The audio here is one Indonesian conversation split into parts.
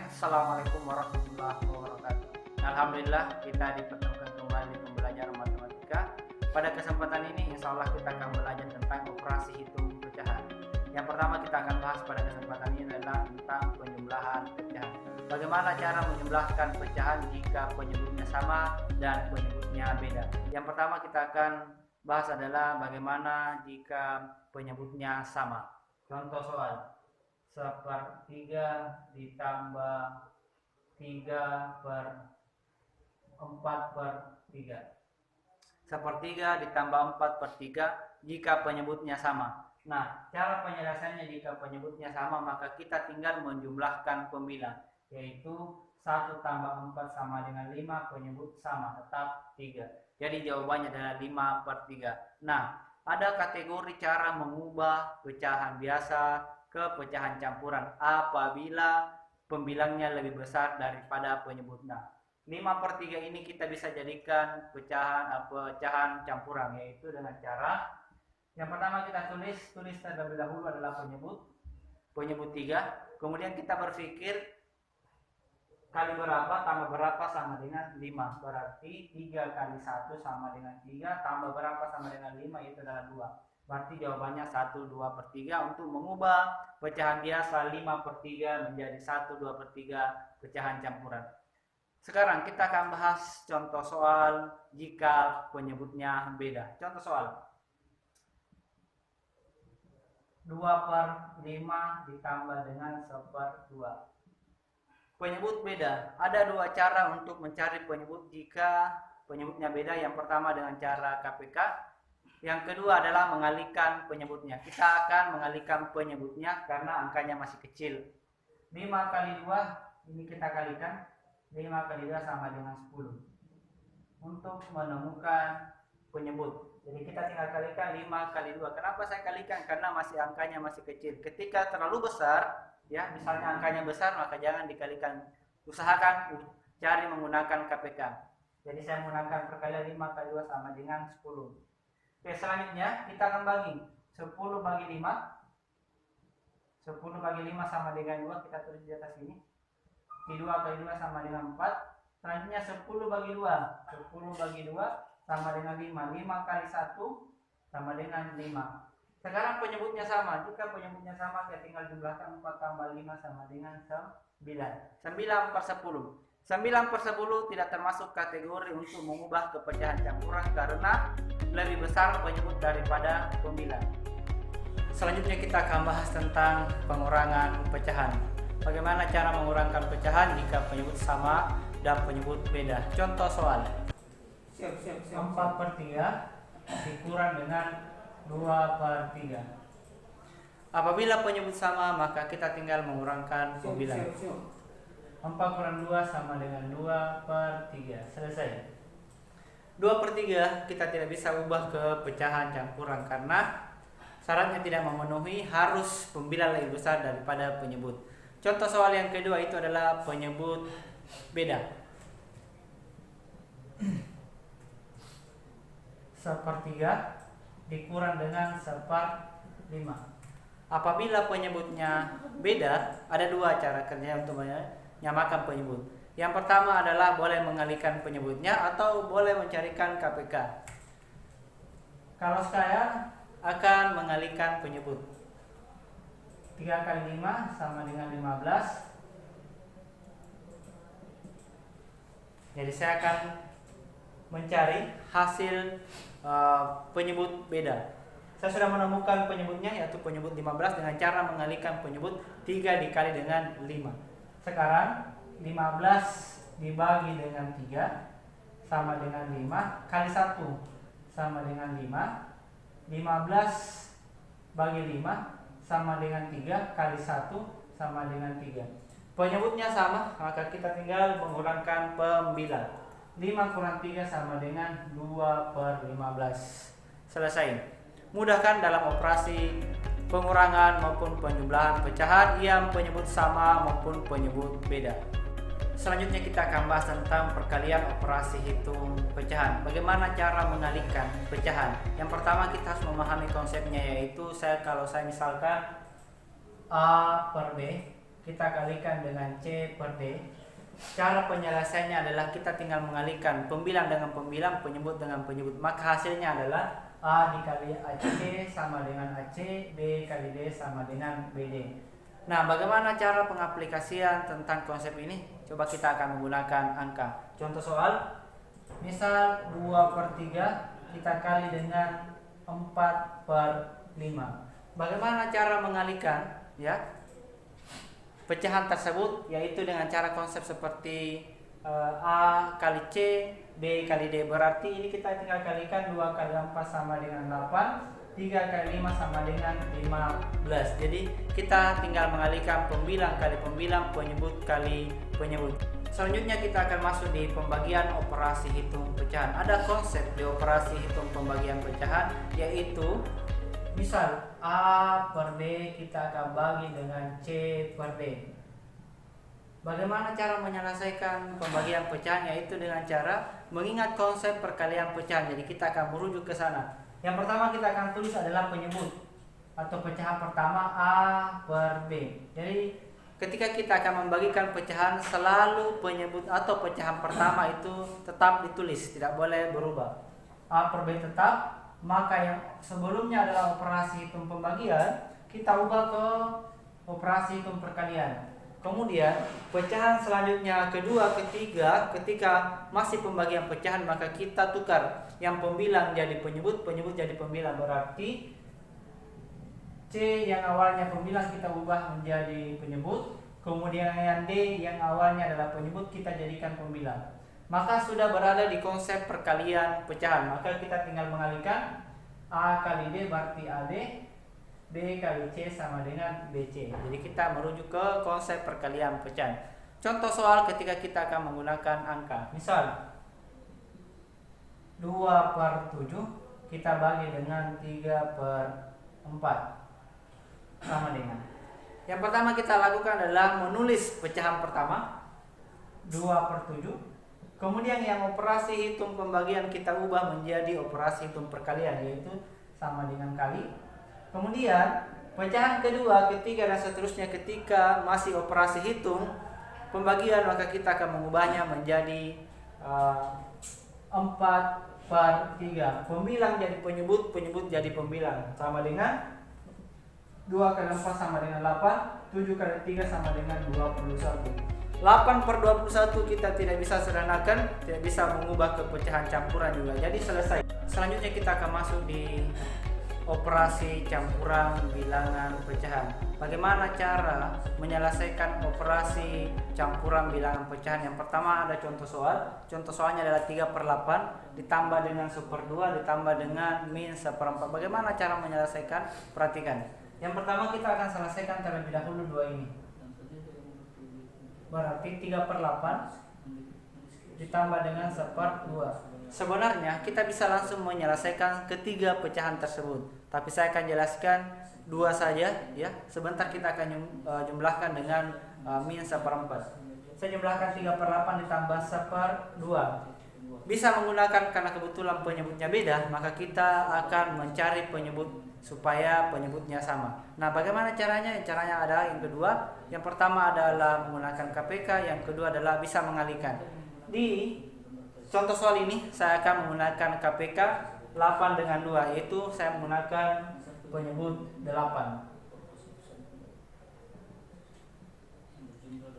Assalamualaikum warahmatullahi wabarakatuh. Alhamdulillah kita dipertemukan kembali di pembelajaran matematika. Pada kesempatan ini insya Allah kita akan belajar tentang operasi hitung pecahan. Yang pertama kita akan bahas pada kesempatan ini adalah tentang penjumlahan pecahan. Bagaimana cara menjumlahkan pecahan jika penyebutnya sama dan penyebutnya beda. Yang pertama kita akan bahas adalah bagaimana jika penyebutnya sama. Contoh soal 1/3 ditambah 3/4/3. 1/3 ditambah 4/3 jika penyebutnya sama. Nah, cara penyelesaiannya jika penyebutnya sama maka kita tinggal menjumlahkan pembilang, yaitu 1 tambah 4 sama dengan 5, penyebut sama tetap 3. Jadi jawabannya adalah 5/3. Nah, ada kategori cara mengubah pecahan biasa ke pecahan campuran apabila pembilangnya lebih besar daripada penyebutnya. 5/3 ini kita bisa jadikan pecahan campuran, yaitu dengan cara yang pertama kita tulis terlebih dahulu adalah penyebut 3, kemudian kita berpikir kali berapa tambah berapa sama dengan 5, berarti 3 kali 1 sama dengan 3 tambah berapa sama dengan 5, itu adalah 2. Berarti jawabannya 1/2/3 untuk mengubah pecahan biasa 5/3 menjadi 1/2/3 pecahan campuran. Sekarang kita akan bahas contoh soal jika penyebutnya beda. Contoh soal 2/5 ditambah dengan 1/2. Penyebut beda. Ada dua cara untuk mencari penyebut jika penyebutnya beda. Yang pertama dengan cara KPK. Yang kedua adalah mengalihkan penyebutnya. Kita akan mengalihkan penyebutnya karena angkanya masih kecil. 5 kali 2 ini kita kalikan. 5 kali 2 sama dengan 10. Untuk menemukan penyebut. Jadi kita tinggal kalikan 5 kali 2. Kenapa saya kalikan? Karena angkanya masih kecil. Ketika terlalu besar, ya misalnya angkanya besar, maka jangan dikalikan. Usahakan cari menggunakan KPK. Jadi saya menggunakan perkalian 5 kali 2 sama dengan 10. Oke, selanjutnya kita akan bagi 10 bagi 5. 10 bagi 5 sama dengan 2, kita tulis di atas sini. 2 kali 2 sama dengan 4. Selanjutnya 10 bagi 2. 10 bagi 2 sama dengan 5. 5 kali 1 sama dengan 5. Sekarang penyebutnya sama. Jika penyebutnya sama, kita tinggal jumlahkan 4 tambah 5 sama dengan 9. 9/10. 9/10 tidak termasuk kategori untuk mengubah ke pecahan campuran karena lebih besar penyebut daripada pembilang. Selanjutnya kita akan bahas tentang pengurangan pecahan. Bagaimana cara mengurangkan pecahan jika penyebut sama dan penyebut beda. Contoh soal 4/3 dikurang dengan 2/3. Apabila penyebut sama maka kita tinggal mengurangkan pembilang. 4/2 sama dengan 2/3. Selesai. 2/3 kita tidak bisa ubah ke pecahan campuran karena syaratnya tidak memenuhi, harus pembilang lebih besar daripada penyebut. Contoh soal yang kedua itu adalah penyebut beda. 1/3 dikurang dengan 1/5. Apabila penyebutnya beda, ada dua cara kerja untuk menyamakan penyebut. Yang pertama adalah boleh mengalihkan penyebutnya atau boleh mencarikan KPK. Kalau saya akan mengalihkan penyebut. 3 kali 5 sama dengan 15. Jadi saya akan mencari hasil penyebut beda. Saya sudah menemukan penyebutnya, yaitu penyebut 15 dengan cara mengalihkan penyebut 3 dikali dengan 5. Sekarang 15 dibagi dengan 3 sama dengan 5 kali 1 sama dengan 5. 15 bagi 5 sama dengan 3 kali 1 sama dengan 3. Penyebutnya sama, maka kita tinggal mengurangkan pembilang. 5 kurang 3 sama dengan 2/15. Selesai. Mudahkan dalam operasi pengurangan maupun penjumlahan pecahan yang penyebut sama maupun penyebut beda. Selanjutnya kita akan bahas tentang perkalian operasi hitung pecahan. Bagaimana cara mengalihkan pecahan? Yang pertama kita harus memahami konsepnya, yaitu kalau saya misalkan A per B kita kalikan dengan C per D. Cara penyelesaiannya adalah kita tinggal mengalihkan pembilang dengan pembilang, penyebut dengan penyebut. Maka hasilnya adalah A dikali AC sama dengan AC, B kali D sama dengan BD. Nah, bagaimana cara pengaplikasian tentang konsep ini? Coba kita akan menggunakan angka. Contoh soal, misal 2/3 kita kali dengan 4/5. Bagaimana cara mengalihkan ya pecahan tersebut, yaitu dengan cara konsep seperti A kali C, B kali D. Berarti ini kita tinggal kalikan 2 kali 4 sama dengan 8, 3 kali 5 sama dengan 15. Jadi kita tinggal mengalihkan pembilang kali pembilang, penyebut kali penyebut. Selanjutnya kita akan masuk di pembagian operasi hitung pecahan. Ada konsep di operasi hitung pembagian pecahan, yaitu misal A per B kita akan bagi dengan C per D. Bagaimana cara menyelesaikan pembagian pecahan? Yaitu dengan cara mengingat konsep perkalian pecahan. Jadi kita akan merujuk ke sana. Yang pertama kita akan tulis adalah penyebut atau pecahan pertama A per B. Jadi ketika kita akan membagikan pecahan, selalu penyebut atau pecahan pertama itu tetap ditulis, tidak boleh berubah. A per B tetap. Maka yang sebelumnya adalah operasi hitung pembagian, kita ubah ke operasi hitung perkalian. Kemudian pecahan selanjutnya kedua, ketiga, ketika masih pembagian pecahan, maka kita tukar yang pembilang jadi penyebut, penyebut jadi pembilang. Berarti C yang awalnya pembilang kita ubah menjadi penyebut, kemudian yang D yang awalnya adalah penyebut kita jadikan pembilang. Maka sudah berada di konsep perkalian pecahan. Maka kita tinggal mengalihkan A kali D berarti AD, B kali C sama dengan BC. Jadi kita merujuk ke konsep perkalian pecahan. Contoh soal ketika kita akan menggunakan angka. Misal 2/7 kita bagi dengan 3/4 sama dengan. Yang pertama kita lakukan adalah menulis pecahan pertama 2/7. Kemudian yang operasi hitung pembagian kita ubah menjadi operasi hitung perkalian, yaitu sama dengan kali. Kemudian pecahan kedua, ketiga dan seterusnya ketika masih operasi hitung pembagian, maka kita akan mengubahnya menjadi 4/3. Pembilang jadi penyebut, penyebut jadi pembilang. Sama dengan 2 kali 4 sama dengan 8, 7 kali 3 sama dengan 21. 8/21 kita tidak bisa sederhanakan, tidak bisa mengubah ke pecahan campuran juga. Jadi selesai. Selanjutnya kita akan masuk di operasi campuran bilangan pecahan. Bagaimana cara menyelesaikan operasi campuran bilangan pecahan? Yang pertama ada contoh soal. Contoh soalnya adalah 3/8 ditambah dengan 1/2 ditambah dengan min 1/4. Bagaimana cara menyelesaikan? Perhatikan. Yang pertama kita akan selesaikan terlebih dahulu dua ini. Berarti 3/8 ditambah dengan 1/2. Sebenarnya kita bisa langsung menyelesaikan ketiga pecahan tersebut, tapi saya akan jelaskan dua saja ya. Sebentar kita akan jumlahkan dengan min 1/4. Saya jumlahkan 3/8 ditambah 1/2. Bisa menggunakan, karena kebetulan penyebutnya beda, maka kita akan mencari penyebut supaya penyebutnya sama. Nah, bagaimana caranya? Caranya ada yang kedua. Yang pertama adalah menggunakan KPK, yang kedua adalah bisa mengalihkan. Di contoh soal ini saya akan menggunakan KPK 8 dengan 2, yaitu saya menggunakan penyebut 8.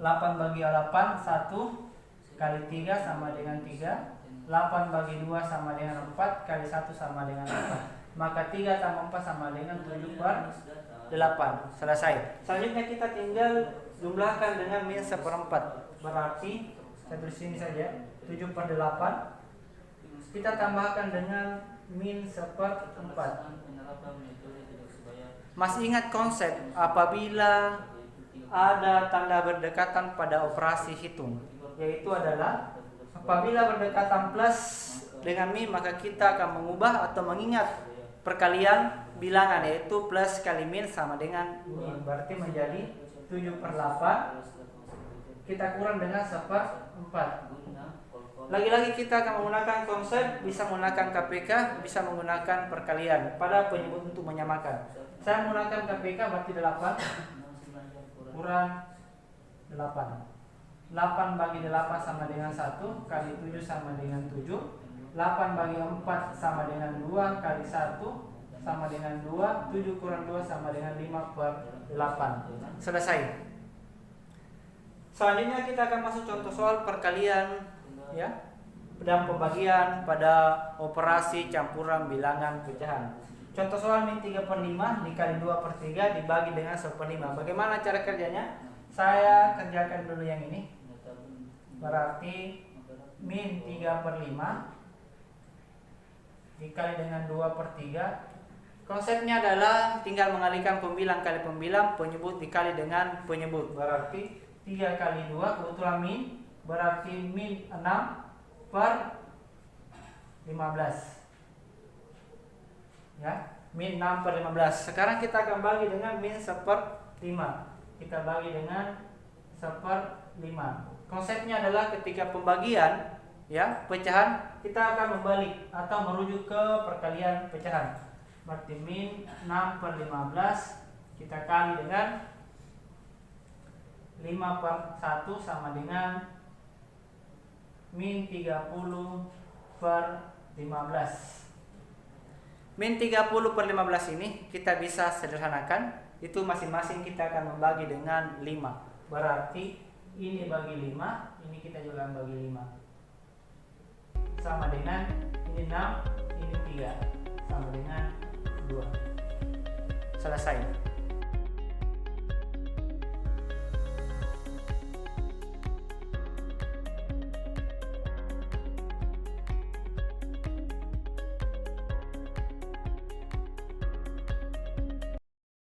8 bagi 8, 1 kali 3 sama dengan 3. 8 bagi 2 sama dengan 4, kali 1 sama dengan 4. Maka 3 tambah 4 sama dengan 7/8. Selesai. Selanjutnya kita tinggal jumlahkan dengan min 1/4. Berarti saya tulis sini saja 7/8. Kita tambahkan dengan min 1/4. Masih ingat konsep apabila ada tanda berdekatan pada operasi hitung, yaitu adalah apabila berdekatan plus dengan min, maka kita akan mengubah atau mengingat perkalian bilangan, yaitu plus kali min sama dengan min. Berarti menjadi 7/8. Kita kurang dengan 1/4. Lagi-lagi kita akan menggunakan konsep, bisa menggunakan KPK, bisa menggunakan perkalian pada penyebut untuk menyamakan. Saya menggunakan KPK berarti 8 kurang 8. 8 bagi 8 sama dengan 1, kali 7 sama dengan 7. 8 bagi 4 sama dengan 2, kali 1 sama dengan 2. 7 kurang 2 sama dengan 5/8. Selesai. Selanjutnya kita akan masuk contoh soal perkalian ya, dan pembagian pada operasi campuran bilangan pecahan. Contoh soal min 3/5 dikali 2/3 dibagi dengan 1/5. Bagaimana cara kerjanya? Saya kerjakan dulu yang ini. Berarti min 3/5 dikali dengan 2/3. Konsepnya adalah tinggal mengalihkan pembilang kali pembilang, penyebut dikali dengan penyebut. Berarti 3 kali 2 kebetulan min, berarti min 6/15. Ya, min 6/15. Sekarang kita akan bagi dengan min 1/5. Kita bagi dengan 1/5. Konsepnya adalah ketika pembagian ya, pecahan, kita akan membalik atau merujuk ke perkalian pecahan. Berarti min 6/15 kita kali dengan 5/1 sama dengan min 30/15. Min 30/15 ini kita bisa sederhanakan. Itu masing-masing kita akan membagi dengan 5. Berarti ini bagi 5, ini kita juga bagi 5. Sama dengan ini 6, ini 3. Sama dengan 2. Selesai.